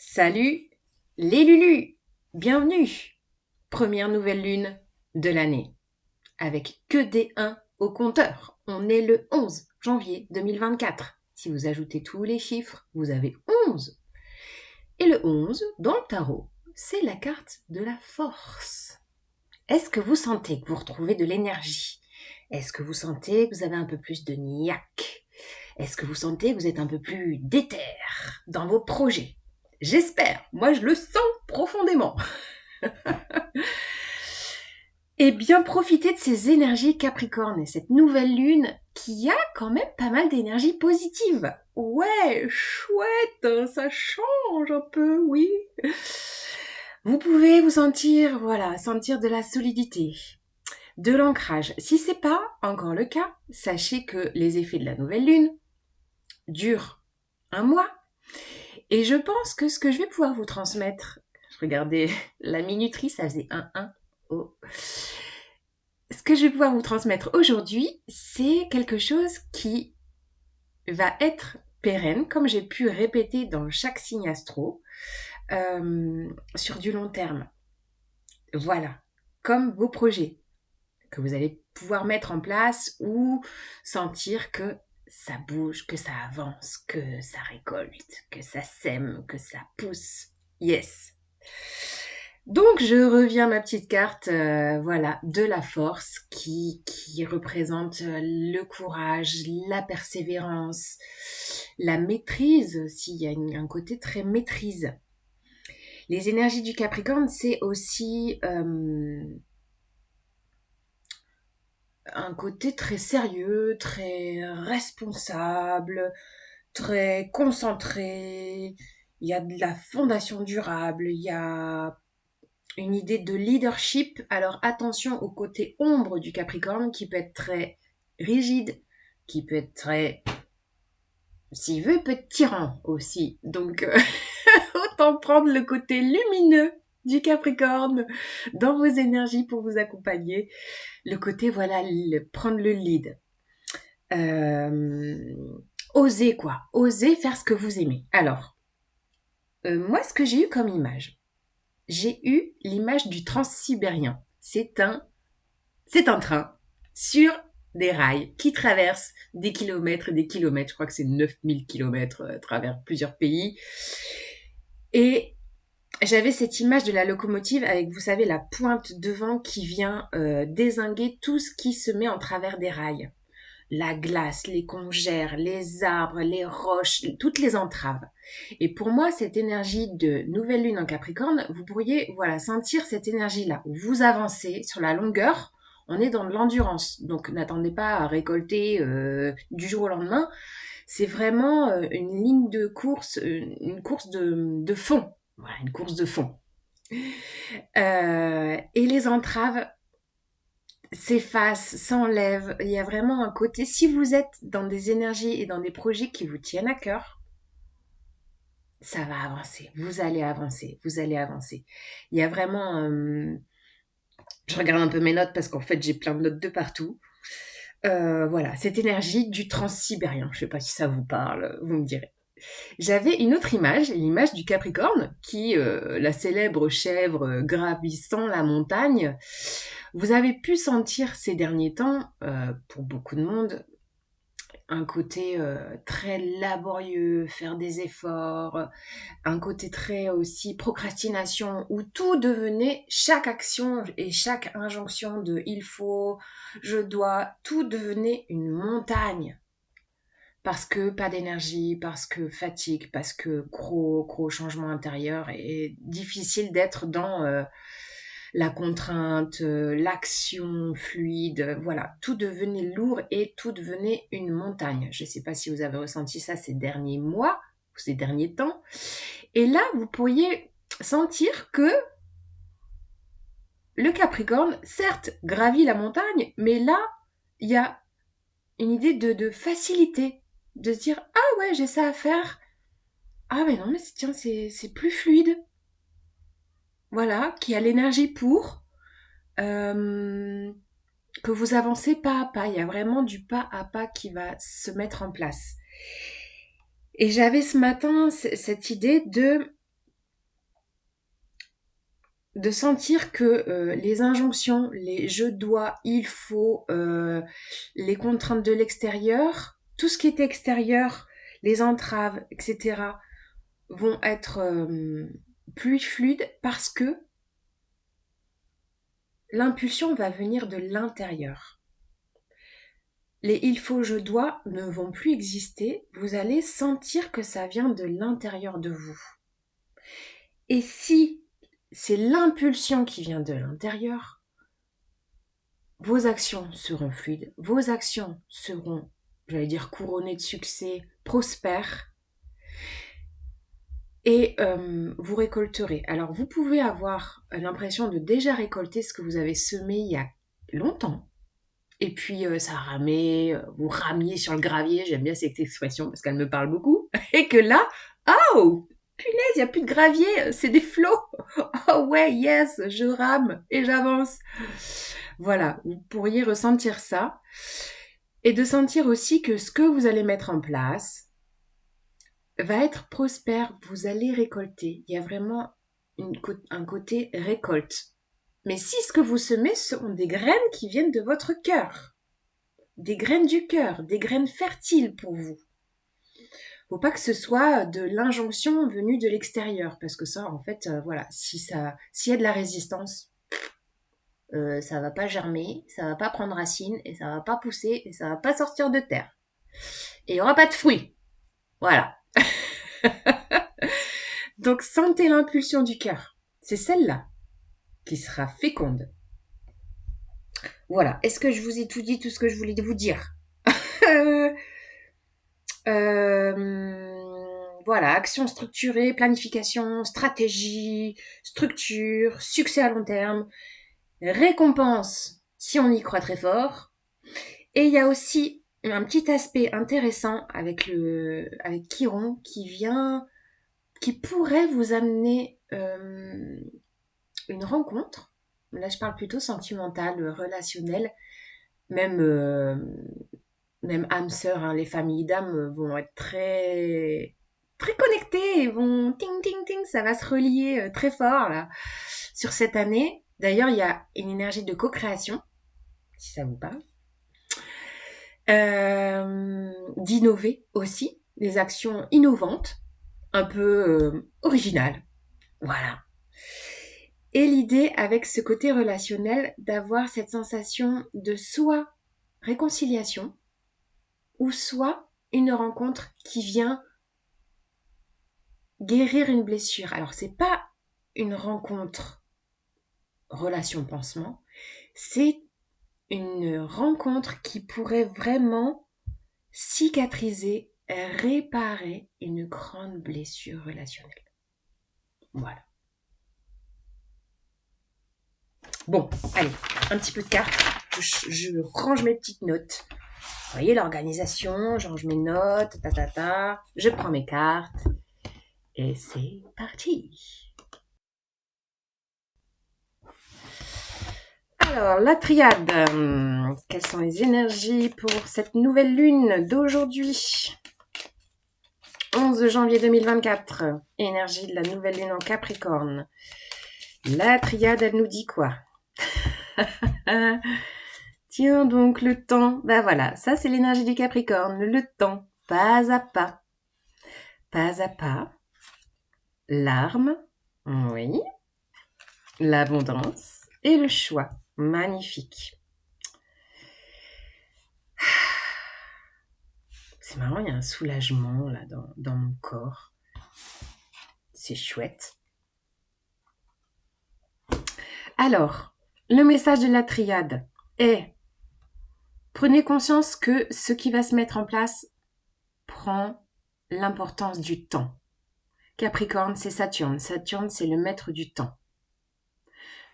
Salut les Lulus, bienvenue. Première nouvelle lune de l'année, avec que des 1 au compteur. On est le 11 janvier 2024. Si vous ajoutez tous les chiffres, vous avez 11. Et le 11, dans le tarot, c'est la carte de la force. Est-ce que vous sentez que vous retrouvez de l'énergie? Est-ce que vous sentez que vous avez un peu plus de niaque? Est-ce que vous sentez que vous êtes un peu plus déter dans vos projets? J'espère, moi je le sens profondément. Et bien profitez de ces énergies Capricorne et cette nouvelle lune qui a quand même pas mal d'énergie positive. Ouais, chouette, ça change un peu, oui. Vous pouvez vous sentir, sentir de la solidité, de l'ancrage. Si c'est pas encore le cas, sachez que les effets de la nouvelle lune durent 1 mois. Et je pense que ce que je vais pouvoir vous transmettre, je regardais la minuterie, ça faisait 1-1. Oh. Ce que je vais pouvoir vous transmettre aujourd'hui, c'est quelque chose qui va être pérenne, comme j'ai pu répéter dans chaque signe astro, sur du long terme. Voilà, comme vos projets que vous allez pouvoir mettre en place ou sentir que ça bouge, que ça avance, que ça récolte, que ça sème, que ça pousse. Yes. Donc je reviens à ma petite carte, de la force qui représente le courage, la persévérance, la maîtrise aussi, il y a un côté très maîtrise. Les énergies du Capricorne, c'est aussi un côté très sérieux, très responsable, très concentré. Il y a de la fondation durable, il y a une idée de leadership. Alors attention au côté ombre du Capricorne qui peut être très rigide, qui peut être très, s'il veut, peut être tyran aussi. Donc autant prendre le côté lumineux du Capricorne dans vos énergies pour vous accompagner. Le côté, prendre le lead. Oser faire ce que vous aimez. Alors, moi, ce que j'ai eu comme image, j'ai eu l'image du transsibérien. C'est un train sur des rails qui traverse des kilomètres et des kilomètres. Je crois que c'est 9000 kilomètres à travers plusieurs pays. Et j'avais cette image de la locomotive avec, vous savez, la pointe devant qui vient dézinguer tout ce qui se met en travers des rails. La glace, les congères, les arbres, les roches, toutes les entraves. Et pour moi, cette énergie de nouvelle lune en Capricorne, vous pourriez sentir cette énergie-là. Vous avancez sur la longueur, on est dans de l'endurance. Donc n'attendez pas à récolter du jour au lendemain. C'est vraiment une ligne de course, une course de fond. Voilà, une course de fond. Et les entraves s'effacent, s'enlèvent. Il y a vraiment un côté, si vous êtes dans des énergies et dans des projets qui vous tiennent à cœur, ça va avancer. Vous allez avancer. Il y a vraiment... je regarde un peu mes notes parce qu'en fait, j'ai plein de notes de partout. Cette énergie du transsibérien. Je ne sais pas si ça vous parle, vous me direz. J'avais une autre image, l'image du Capricorne, qui, la célèbre chèvre gravissant la montagne. Vous avez pu sentir ces derniers temps, pour beaucoup de monde, un côté très laborieux, faire des efforts, un côté très aussi procrastination, où tout devenait, chaque action et chaque injonction de il faut, je dois, tout devenait une montagne. Parce que pas d'énergie, parce que fatigue, parce que gros changement intérieur et difficile d'être dans la contrainte, l'action fluide, voilà, tout devenait lourd et tout devenait une montagne. Je ne sais pas si vous avez ressenti ça ces derniers mois, ou ces derniers temps. Et là, vous pourriez sentir que le Capricorne, certes, gravit la montagne, mais là, il y a une idée de facilité. De se dire, ah ouais, j'ai ça à faire. Ah mais non, mais tiens, c'est plus fluide. Voilà, qui a l'énergie pour que vous avancez pas à pas. Il y a vraiment du pas à pas qui va se mettre en place. Et j'avais ce matin cette idée de de sentir que les injonctions, les je dois, il faut, les contraintes de l'extérieur, tout ce qui est extérieur, les entraves, etc., vont être plus fluides parce que l'impulsion va venir de l'intérieur. Les il faut, je dois ne vont plus exister. Vous allez sentir que ça vient de l'intérieur de vous. Et si c'est l'impulsion qui vient de l'intérieur, vos actions seront fluides, vos actions seront, j'allais dire, couronnées de succès, prospères, et vous récolterez. Alors, vous pouvez avoir l'impression de déjà récolter ce que vous avez semé il y a longtemps, et puis ça ramait, vous ramiez sur le gravier, j'aime bien cette expression parce qu'elle me parle beaucoup, et que là, oh, punaise, il n'y a plus de gravier, c'est des flots. Oh ouais, yes, je rame et j'avance. Voilà, vous pourriez ressentir ça, et de sentir aussi que ce que vous allez mettre en place va être prospère, vous allez récolter. Il y a vraiment un côté récolte. Mais si ce que vous semez sont des graines qui viennent de votre cœur, des graines du cœur, des graines fertiles pour vous. Faut pas que ce soit de l'injonction venue de l'extérieur, parce que ça, en fait, voilà, s'il y a de la résistance, ça va pas germer, ça va pas prendre racine, et ça va pas pousser, et ça va pas sortir de terre. Et il y aura pas de fruits. Voilà. Donc, sentez l'impulsion du cœur. C'est celle-là qui sera féconde. Voilà. Est-ce que je vous ai tout dit, tout ce que je voulais vous dire? Voilà, action structurée, planification, stratégie, structure, succès à long terme, récompense si on y croit très fort. Et il y a aussi un petit aspect intéressant avec Chiron qui pourrait vous amener une rencontre. Là, je parle plutôt sentimentale, relationnelle, même âme sœur, hein, les familles d'âmes vont être très très connectées, vont ting ting ting, ça va se relier très fort là sur cette année. D'ailleurs, il y a une énergie de co-création, si ça vous parle, d'innover aussi, des actions innovantes, un peu originales, voilà. Et l'idée avec ce côté relationnel d'avoir cette sensation de soit réconciliation, ou soit une rencontre qui vient guérir une blessure. Alors, c'est pas une rencontre relation-pansement, c'est une rencontre qui pourrait vraiment cicatriser, réparer une grande blessure relationnelle. Voilà. Bon, allez, un petit peu de cartes. Je range mes petites notes. Vous voyez l'organisation, je range mes notes, je prends mes cartes. Et c'est parti. Alors, la triade. Quelles sont les énergies pour cette nouvelle lune d'aujourd'hui ? 11 janvier 2024. Énergie de la nouvelle lune en Capricorne. La triade, elle nous dit quoi ? Tiens donc, le temps. Ben voilà, ça c'est l'énergie du Capricorne. Le temps, pas à pas. Pas à pas. L'arme, oui. L'abondance et le choix. Magnifique. C'est marrant, il y a un soulagement là dans mon corps. C'est chouette. Alors, le message de la triade est: prenez conscience que ce qui va se mettre en place prend l'importance du temps. Capricorne, c'est Saturne. Saturne, c'est le maître du temps.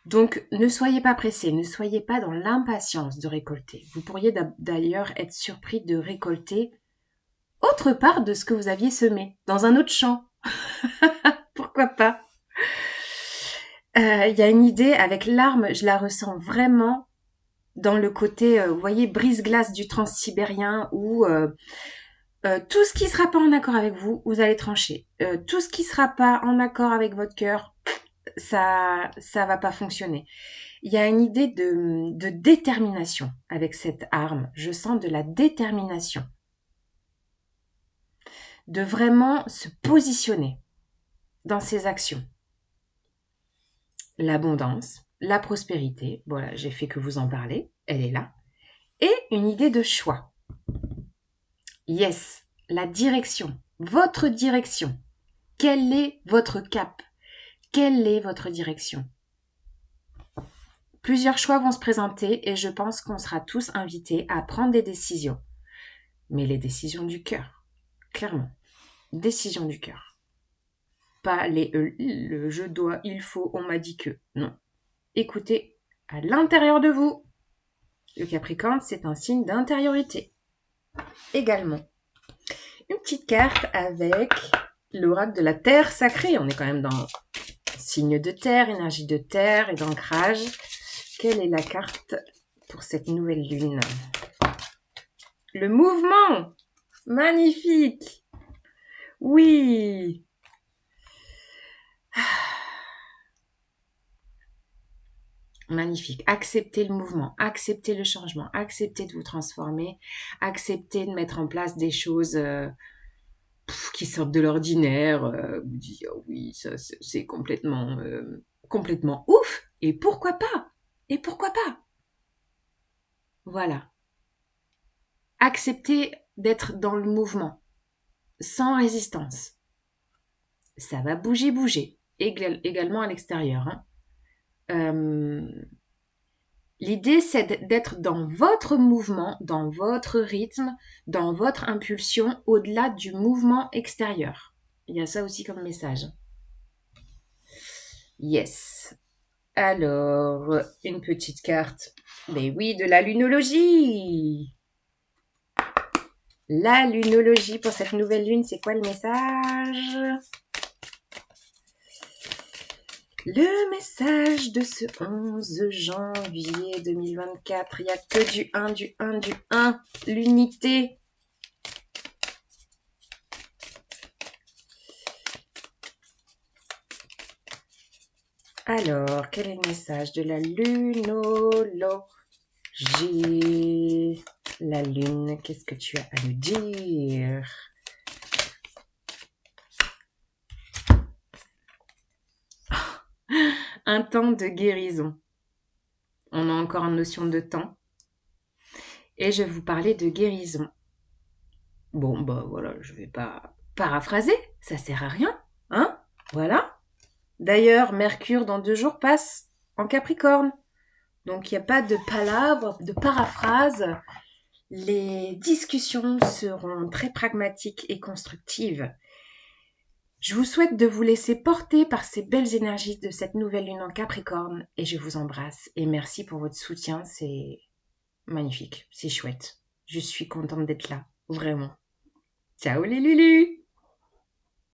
Donc, ne soyez pas pressés, ne soyez pas dans l'impatience de récolter. Vous pourriez d'ailleurs être surpris de récolter autre part de ce que vous aviez semé, dans un autre champ. Pourquoi pas ? Il y a une idée avec l'arme, je la ressens vraiment dans le côté, vous voyez, brise-glace du transsibérien où tout ce qui sera pas en accord avec vous, vous allez trancher. Tout ce qui sera pas en accord avec votre cœur, ça va pas fonctionner. Il y a une idée de détermination avec cette arme. Je sens de la détermination. De vraiment se positionner dans ses actions. L'abondance, la prospérité, voilà, j'ai fait que vous en parlez, elle est là. Et une idée de choix. Yes, la direction, votre direction. Quel est votre cap? Quelle est votre direction? Plusieurs choix vont se présenter et je pense qu'on sera tous invités à prendre des décisions. Mais les décisions du cœur, clairement. Décisions du cœur. Pas les le je dois, il faut, on m'a dit que. Non. Écoutez à l'intérieur de vous. Le Capricorne, c'est un signe d'intériorité. Également. Une petite carte avec l'oracle de la terre sacrée. On est quand même dans signe de terre, énergie de terre et d'ancrage. Quelle est la carte pour cette nouvelle lune? Le mouvement! Magnifique! Oui! Magnifique. Acceptez le mouvement, acceptez le changement, acceptez de vous transformer, acceptez de mettre en place des choses qui sortent de l'ordinaire. Vous dites, oh oui, ça c'est complètement ouf. Et pourquoi pas? Et pourquoi pas? Voilà. Acceptez d'être dans le mouvement, sans résistance. Ça va bouger. Également à l'extérieur. L'idée, c'est d'être dans votre mouvement, dans votre rythme, dans votre impulsion, au-delà du mouvement extérieur. Il y a ça aussi comme message. Yes. Alors, une petite carte. Mais oui, de la lunologie. La lunologie pour cette nouvelle lune, c'est quoi le message? Le message de ce 11 janvier 2024, il n'y a que du 1, l'unité. Alors, quel est le message de la lunologie? La lune, qu'est-ce que tu as à nous dire? Un temps de guérison. On a encore une notion de temps. Et je vais vous parler de guérison. Bon, bah voilà, je vais pas paraphraser, ça sert à rien, hein? Voilà. D'ailleurs, Mercure, dans 2 jours, passe en Capricorne. Donc, il n'y a pas de palabres, de paraphrase. Les discussions seront très pragmatiques et constructives. Je vous souhaite de vous laisser porter par ces belles énergies de cette nouvelle lune en Capricorne et je vous embrasse. Et merci pour votre soutien, c'est magnifique, c'est chouette. Je suis contente d'être là, vraiment. Ciao les Lulus!